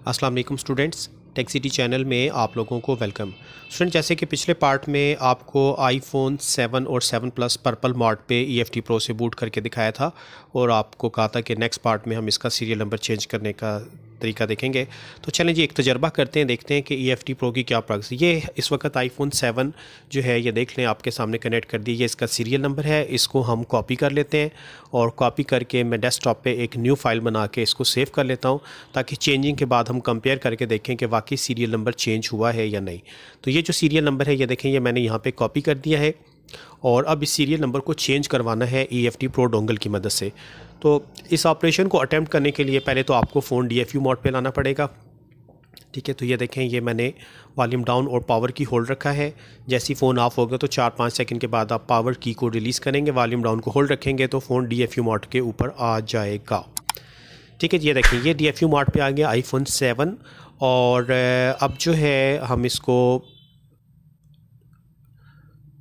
अस्सलाम वालेकुम students, tech city channel में आप लोगों को वेलकम। स्टूडेंट, जैसे कि पिछले पार्ट में आपको आईफोन 7 और 7 प्लस पर्पल मॉड पे EFT प्रो से बूट करके दिखाया था और आपको कहा था कि नेक्स्ट पार्ट में हम इसका सीरियल नंबर चेंज करने का तरीका देखेंगे। तो चलें जी, एक तजर्बा करते हैं, देखते हैं कि EFT प्रो की क्या प्रोग्रेस। ये इस वक्त आईफोन 7 जो है ये देख लें, आपके सामने कनेक्ट कर दिए। ये इसका सीरियल नंबर है, इसको हम कॉपी कर लेते हैं और कॉपी करके मैं डेस्कटॉप पे एक न्यू फाइल बना के इसको सेव कर लेता हूँ, ताकि चेंजिंग के बाद हम कंपेयर करके देखें कि वाकई सीरियल नंबर चेंज हुआ है या नहीं। तो ये जो सीरियल नंबर है ये देखें, ये मैंने यहाँ पे कॉपी कर दिया है और अब इस सीरियल नंबर को चेंज करवाना है EFT प्रो डोंगल की मदद से। तो इस ऑपरेशन को अटेम्प्ट करने के लिए पहले तो आपको फ़ोन DFU मोड पे लाना पड़ेगा। ठीक है, तो ये देखें, ये मैंने वॉल्यूम डाउन और पावर की होल्ड रखा है। जैसे ही फ़ोन ऑफ होगा तो 4-5 सेकंड के बाद आप पावर की को रिलीज़ करेंगे, वॉल्यूम डाउन को होल्ड रखेंगे तो फ़ोन DFU मोड के ऊपर आ जाएगा। ठीक है, ये देखें, ये DFU मोड पे आ गया आईफोन 7। और अब जो है हम इसको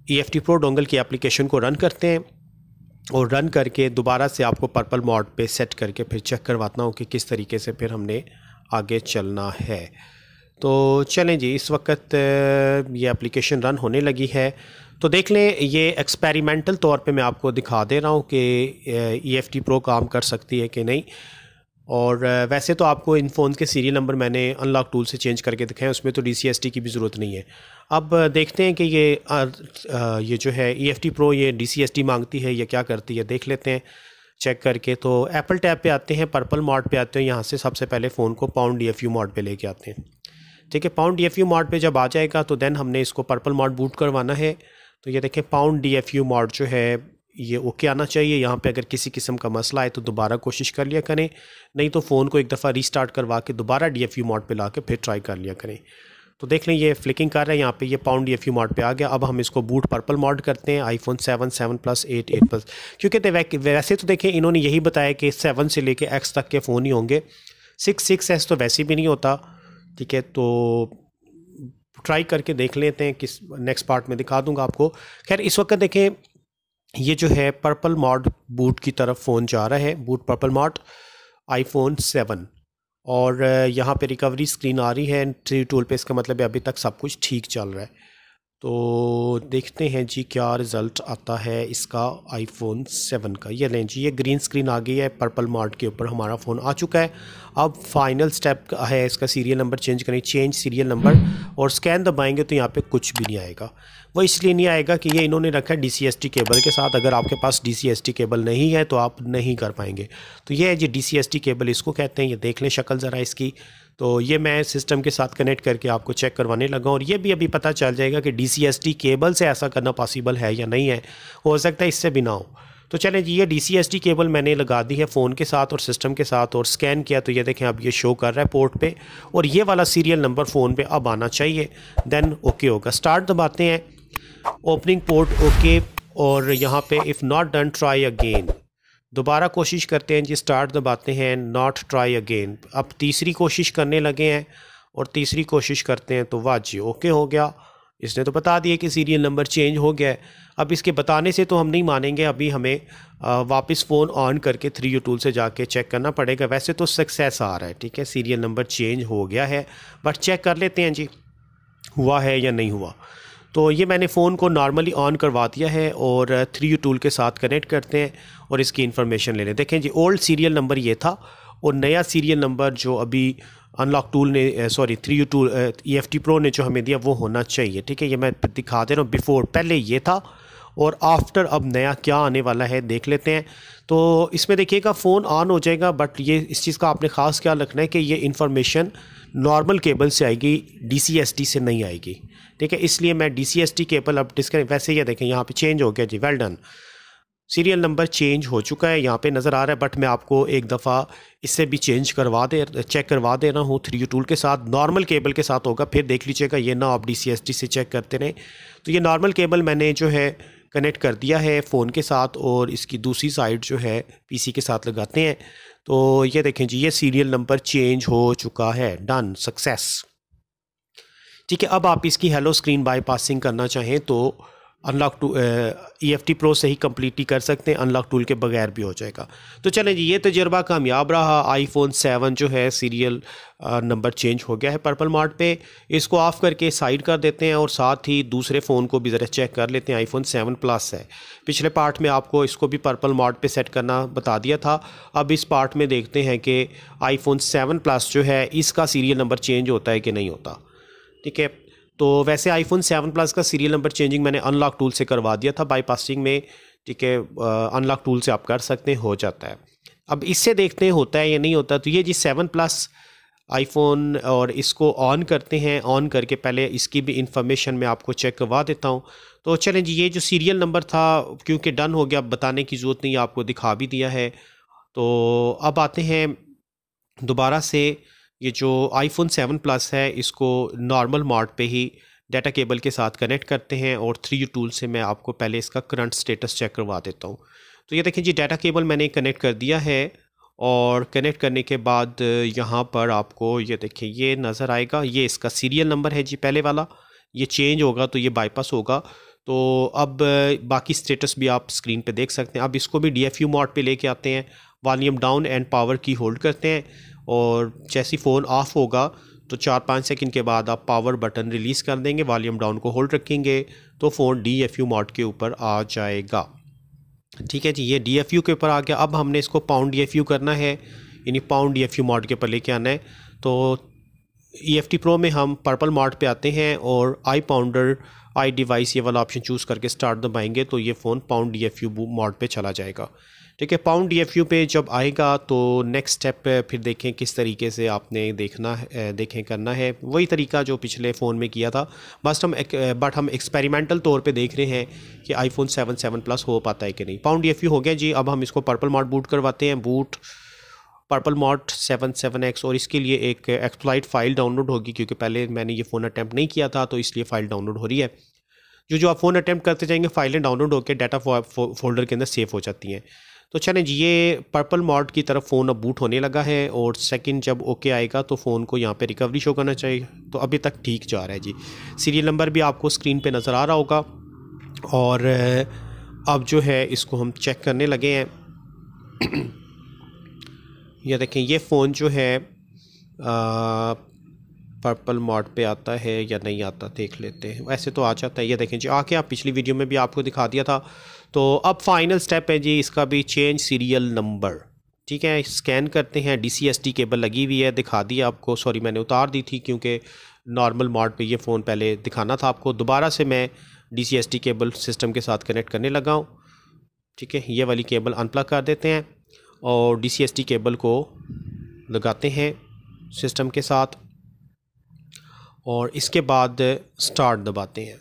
EFT प्रो डोंगल की एप्लीकेशन को रन करते हैं और रन करके दोबारा से आपको पर्पल मोड पे सेट करके फिर चेक करवाता हूँ कि किस तरीके से फिर हमने आगे चलना है। तो चलें जी, इस वक्त ये एप्लीकेशन रन होने लगी है। तो देख लें, ये एक्सपेरिमेंटल तौर पे मैं आपको दिखा दे रहा हूँ कि EFT प्रो काम कर सकती है कि नहीं। और वैसे तो आपको इन फ़ोन के सीरियल नंबर मैंने अनलॉक टूल से चेंज करके दिखाए, उसमें तो DCST की भी ज़रूरत नहीं है। अब देखते हैं कि ये जो है EFT प्रो ये DCST मांगती है, ये क्या करती है देख लेते हैं चेक करके। तो एप्पल टैब पे आते हैं, पर्पल मोड पे आते हैं, यहाँ से सबसे पहले फ़ोन को पाउंड DFU मोड पे लेके आते हैं। ठीक है, पाउंड DFU मोड पे जब आ जाएगा तो देन हमने इसको पर्पल मोड बूट करवाना है। तो ये देखें, पाउंड DFU मोड जो है ये ओके आना चाहिए। यहाँ पे अगर किसी किस्म का मसला है तो दोबारा कोशिश कर लिया करें, नहीं तो फ़ोन को एक दफ़ा रीस्टार्ट करवा के दोबारा DFU मोड पे ला के फिर ट्राई कर लिया करें। तो देख लें, ये फ्लिकिंग कर रहा है, यहाँ पे ये पाउंड DFU मोड पे आ गया। अब हम इसको बूट पर्पल मोड करते हैं आईफोन 7, 7 प्लस, 8, 8 प्लस, क्योंकि वैसे तो देखें इन्होंने यही बताया कि 7 से लेके X तक के फ़ोन ही होंगे, 6S तो वैसे भी नहीं होता। ठीक है, तो ट्राई करके देख लेते हैं, किस नेक्स्ट पार्ट में दिखा दूँगा आपको। खैर, इस वक्त देखें, ये जो है पर्पल मॉड बूट की तरफ फ़ोन जा रहा है, बूट पर्पल मॉड आईफोन 7। और यहाँ पे रिकवरी स्क्रीन आ रही है 3 टूल पे, इसका मतलब है अभी तक सब कुछ ठीक चल रहा है। तो देखते हैं जी क्या रिज़ल्ट आता है इसका आईफोन 7 का। ये लें जी, ये ग्रीन स्क्रीन आ गई है, पर्पल मॉड के ऊपर हमारा फ़ोन आ चुका है। अब फाइनल स्टेप है इसका सीरियल नंबर चेंज करने, चेंज सीरियल नंबर, और स्कैन दबाएंगे तो यहाँ पे कुछ भी नहीं आएगा। वो इसलिए नहीं आएगा कि ये इन्होंने रखा है DCST केबल के साथ। अगर आपके पास DCST केबल नहीं है तो आप नहीं कर पाएंगे। तो ये है जी DCST केबल, इसको कहते हैं। ये देख लें शक्ल ज़रा इसकी। तो ये मैं सिस्टम के साथ कनेक्ट करके आपको चेक करवाने लगा और ये भी अभी पता चल जाएगा कि DCST केबल से ऐसा करना पॉसिबल है या नहीं है। हो सकता है इससे भी ना हो। तो चलें जी, ये DCST केबल मैंने लगा दी है फ़ोन के साथ और सिस्टम के साथ और स्कैन किया। तो ये देखें, अब ये शो कर रहा है पोर्ट पे और ये वाला सीरियल नंबर फ़ोन पे अब आना चाहिए। देन ओके होगा। स्टार्ट दबाते हैं, ओपनिंग पोर्ट ओके, और यहाँ पे if not done try again, दोबारा कोशिश करते हैं जी। स्टार्ट दबाते हैं, नॉट ट्राई अगेन। अब तीसरी कोशिश करने लगे हैं और तीसरी कोशिश करते हैं तो वाह जी ओके हो गया। इसने तो बता दिया कि सीरियल नंबर चेंज हो गया है। अब इसके बताने से तो हम नहीं मानेंगे, अभी हमें वापस फ़ोन ऑन करके 3U टूल से जाके चेक करना पड़ेगा। वैसे तो सक्सेस आ रहा है, ठीक है, सीरियल नंबर चेंज हो गया है, बट चेक कर लेते हैं जी हुआ है या नहीं हुआ। तो ये मैंने फ़ोन को नॉर्मली ऑन करवा दिया है और 3U टूल के साथ कनेक्ट करते हैं और इसकी इन्फॉर्मेशन ले लें। देखें जी, ओल्ड सीरियल नंबर ये था और नया सीरियल नंबर जो अभी अनलॉक टूल ने 3U टूल EFT प्रो ने जो हमें दिया वो होना चाहिए। ठीक है, ये मैं दिखा दे रहा हूँ। बिफोर पहले ये था और आफ्टर अब नया क्या आने वाला है देख लेते हैं। तो इसमें देखिएगा फ़ोन ऑन हो जाएगा, बट ये इस चीज़ का आपने ख़ास ख्याल रखना है कि ये इन्फॉर्मेशन नॉर्मल केबल से आएगी, DCST से नहीं आएगी। ठीक है, इसलिए मैं DCST केबल अब डिस्कनेक्ट। वैसे ये देखें, यहाँ पे चेंज हो गया जी, well done, serial number change हो चुका है, यहाँ पे नज़र आ रहा है। बट मैं आपको एक दफ़ा इससे भी चेक करवा दे रहा हूँ 3U टूल के साथ। नॉर्मल केबल के साथ होगा, फिर देख लीजिएगा, ये ना आप DCST से चेक करते रहें। तो ये नॉर्मल केबल मैंने जो है कनेक्ट कर दिया है फ़ोन के साथ और इसकी दूसरी साइड जो है PC के साथ लगाते हैं। तो ये देखें जी, ये सीरियल नंबर चेंज हो चुका है, डन, सक्सेस। ठीक है, अब आप इसकी हेलो स्क्रीन बाईपासिंग करना चाहें तो अनलॉक टू EFT प्रो से ही कम्प्लीटली कर सकते हैं, अनलॉक टूल के बगैर भी हो जाएगा। तो चलें जी, ये तजर्बा कामयाब रहा। आईफोन 7 जो है सीरियल नंबर चेंज हो गया है पर्पल मार्ट पे। इसको ऑफ़ करके साइड कर देते हैं और साथ ही दूसरे फ़ोन को भी ज़रा चेक कर लेते हैं। आईफोन 7 प्लस है, पिछले पार्ट में आपको इसको भी पर्पल मार्ट पे सेट करना बता दिया था। अब इस पार्ट में देखते हैं कि आईफोन 7 प्लस जो है इसका सीरियल नंबर चेंज होता है कि नहीं होता। ठीक है, तो वैसे आईफोन 7 प्लस का सीरियल नंबर चेंजिंग मैंने अनलॉक टूल से करवा दिया था बाईपासिंग में। ठीक है, अनलॉक टूल से आप कर सकते हैं, हो जाता है। अब इससे देखते हैं होता है या नहीं होता। तो ये जी 7 प्लस आईफोन, और इसको ऑन करते हैं। ऑन करके पहले इसकी भी इंफॉर्मेशन मैं आपको चेक करवा देता हूँ। तो चलें जी, ये जो सीरियल नंबर था क्योंकि डन हो गया, बताने की ज़रूरत नहीं, आपको दिखा भी दिया है। तो अब आते हैं दोबारा से, ये जो आईफोन 7 प्लस है इसको नॉर्मल मोड पे ही डाटा केबल के साथ कनेक्ट करते हैं और 3U टूल से मैं आपको पहले इसका करंट स्टेटस चेक करवा देता हूँ। तो ये देखें जी, डाटा केबल मैंने कनेक्ट कर दिया है और कनेक्ट करने के बाद यहाँ पर आपको ये देखें ये नज़र आएगा, ये इसका सीरियल नंबर है जी पहले वाला। ये चेंज होगा तो ये बाईपास होगा। तो अब बाकी स्टेटस भी आप स्क्रीन पे देख सकते हैं। अब इसको भी DFU मोड पे लेके आते हैं, वॉल्यूम डाउन एंड पावर की होल्ड करते हैं और जैसे फ़ोन ऑफ़ होगा तो 4-5 सेकंड के बाद आप पावर बटन रिलीज़ कर देंगे, वॉल्यूम डाउन को होल्ड रखेंगे तो फ़ोन DFU मोड के ऊपर आ जाएगा। ठीक है जी, ये DFU के ऊपर आ गया। अब हमने इसको पाउंड DFU करना है, यानी पाउंड DFU मोड के ऊपर लेके आना है। तो EFT प्रो में हम पर्पल मोड पे आते हैं और आई पाउंडर आई डिवाइस ये वाला ऑप्शन चूज़ करके स्टार्ट दबाएंगे तो ये फ़ोन पाउंड DFU मोड पे चला जाएगा। ठीक है, पाउंड DFU पे जब आएगा तो नेक्स्ट स्टेप फिर देखें किस तरीके से आपने देखना है, देखें करना है वही तरीका जो पिछले फ़ोन में किया था। बट हम एक्सपेरिमेंटल तौर पे देख रहे हैं कि आईफोन 7 प्लस हो पाता है कि नहीं। पाउंड DFU हो गया जी। अब हम इसको पर्पल मोड बूट करवाते हैं, बूट पर्पल मोड 7 और इसके लिए एक एक्सप्लॉइट फ़ाइल डाउनलोड होगी क्योंकि पहले मैंने ये फ़ोन अटैम्प्ट नहीं किया था तो इसलिए फ़ाइल डाउनलोड हो रही है। जो आप फ़ोन अटैम्प्ट करते जाएंगे फ़ाइलें डाउनलोड होकर डाटा फोल्डर के अंदर सेव हो जाती हैं। तो चलें जी, ये पर्पल मोड की तरफ फ़ोन अब बूट होने लगा है और सेकंड जब ओके आएगा तो फ़ोन को यहाँ पे रिकवरी शो करना चाहिए। तो अभी तक ठीक जा रहा है जी। सीरियल नंबर भी आपको स्क्रीन पे नज़र आ रहा होगा और अब जो है इसको हम चेक करने लगे हैं। ये देखें ये फ़ोन जो है पर्पल मोड पे आता है या नहीं आता देख लेते हैं। वैसे तो आ जाता है, ये देखें जी आके, आप पिछली वीडियो में भी आपको दिखा दिया था। तो अब फाइनल स्टेप है जी इसका भी, चेंज सीरियल नंबर। ठीक है, स्कैन करते हैं, DCST केबल लगी हुई है, दिखा दी आपको। सॉरी मैंने उतार दी थी क्योंकि नॉर्मल मोड पे ये फ़ोन पहले दिखाना था आपको। दोबारा से मैं DCST केबल सिस्टम के साथ कनेक्ट करने लगा हूँ। ठीक है, ये वाली केबल अनप्लग कर देते हैं और DCST केबल को लगाते हैं सिस्टम के साथ और इसके बाद स्टार्ट दबाते हैं।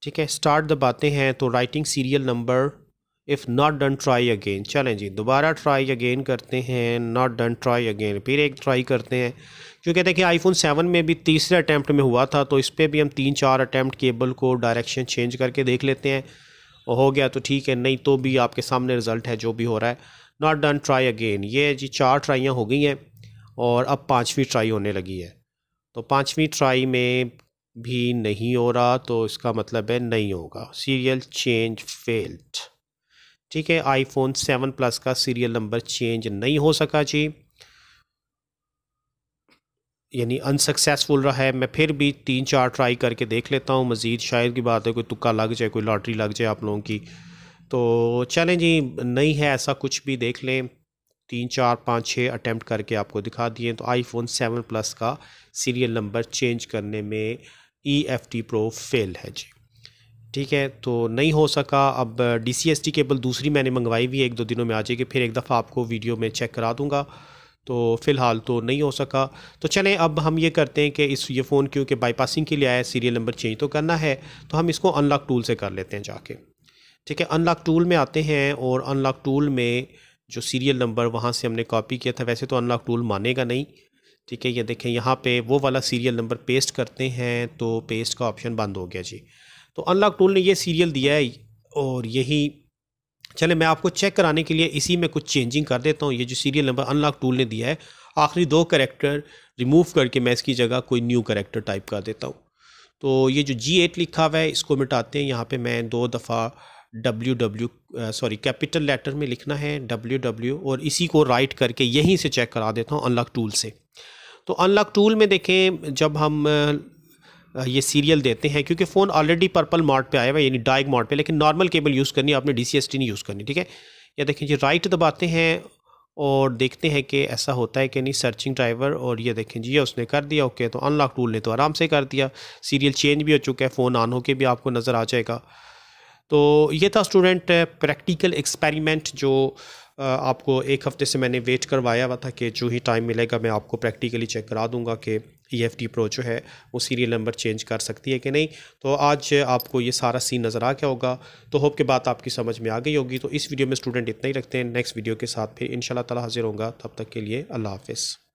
ठीक है, स्टार्ट दबाते हैं तो writing serial number, if not done try again. चलें जी, दोबारा ट्राई अगेन करते हैं, नॉट डन ट्राई अगेन, फिर एक ट्राई करते हैं क्योंकि देखिए आईफोन 7 में भी तीसरे अटैम्प्ट में हुआ था तो इस पर भी हम 3-4 अटैम्प्ट केबल को डायरेक्शन चेंज करके देख लेते हैं। हो गया तो ठीक है, नहीं तो भी आपके सामने रिज़ल्ट है जो भी हो रहा है। नॉट डन ट्राई अगेन, ये जी 4 ट्राइयाँ हो गई हैं और अब 5वीं ट्राई होने लगी है। तो 5वीं ट्राई में भी नहीं हो रहा तो इसका मतलब है नहीं होगा, सीरियल चेंज फेल्ड। ठीक है, आईफोन 7 प्लस का सीरियल नंबर चेंज नहीं हो सका जी, यानी अनसक्सेसफुल रहा है। मैं फिर भी 3-4 ट्राई करके देख लेता हूँ मज़ीद, शायद की बात है कोई तुक्का लग जाए, कोई लॉटरी लग जाए आप लोगों की। तो चलें जी, नहीं है ऐसा कुछ भी, देख लें 3-4-5-6 अटैम्प्ट करके आपको दिखा दिए। तो आईफोन 7 प्लस का सीरियल नंबर चेंज करने में EFT प्रो फेल है जी। ठीक है, तो नहीं हो सका। अब DCST केबल दूसरी मैंने मंगवाई हुई है, 1-2 दिनों में आ जाएगी, फिर एक दफ़ा आपको वीडियो में चेक करा दूंगा। तो फ़िलहाल तो नहीं हो सका। तो चलें अब हम ये करते हैं कि ये फ़ोन क्योंकि बाईपासिंग के लिए आया, सीरियल नंबर चेंज तो करना है, तो हम इसको अनलॉक टूल से कर लेते हैं जाके। ठीक है, अनलॉक टूल में आते हैं और अनलॉक टूल में जो सीरियल नंबर वहाँ से हमने कॉपी किया था, वैसे तो अनलॉक टूल मानेगा नहीं। ठीक है, ये देखें यहाँ पे वो वाला सीरियल नंबर पेस्ट करते हैं तो पेस्ट का ऑप्शन बंद हो गया जी। तो अनलॉक टूल ने ये सीरियल दिया है और यही, चले मैं आपको चेक कराने के लिए इसी में कुछ चेंजिंग कर देता हूँ। ये जो सीरियल नंबर अनलॉक टूल ने दिया है, आखिरी 2 कैरेक्टर रिमूव करके मैं इसकी जगह कोई न्यू कैरेक्टर टाइप कर देता हूँ। तो ये जो G8 लिखा हुआ है इसको मिटाते हैं। यहाँ पे मैं 2 दफ़ा कैपिटल लेटर में लिखना है WW, और इसी को राइट करके यहीं से चेक करा देता हूँ अनलॉक टूल से। तो अनलॉक टूल में देखें, जब हम ये सीरियल देते हैं, क्योंकि फ़ोन ऑलरेडी पर्पल मोड पे आया हुआ है यानी डाइग मोड पे, लेकिन नॉर्मल केबल यूज़ करनी है आपने, DCST नहीं यूज़ करनी, ठीक है। या देखें जी राइट दबाते हैं और देखते हैं कि ऐसा होता है कि नहीं, सर्चिंग ड्राइवर, और ये देखें जी उसने कर दिया ओके। तो अनलॉक टूल ने तो आराम से कर दिया, सीरियल चेंज भी हो चुका है, फ़ोन ऑन होके भी आपको नज़र आ जाएगा। तो ये था स्टूडेंट प्रैक्टिकल एक्सपेरिमेंट जो आपको एक हफ़्ते से मैंने वेट करवाया हुआ था कि जो ही टाइम मिलेगा मैं आपको प्रैक्टिकली चेक करा दूंगा कि EFD Pro जो है वो सीरियल नंबर चेंज कर सकती है कि नहीं। तो आज आपको ये सारा सीन नज़र आ गया होगा। तो होप के बात आपकी समझ में आ गई होगी। तो इस वीडियो में स्टूडेंट इतना ही रखते हैं, नेक्स्ट वीडियो के साथ फिर इंशाल्लाह ताला हाजिर होगा। तब तक के लिए अल्लाह हाफ़िज़।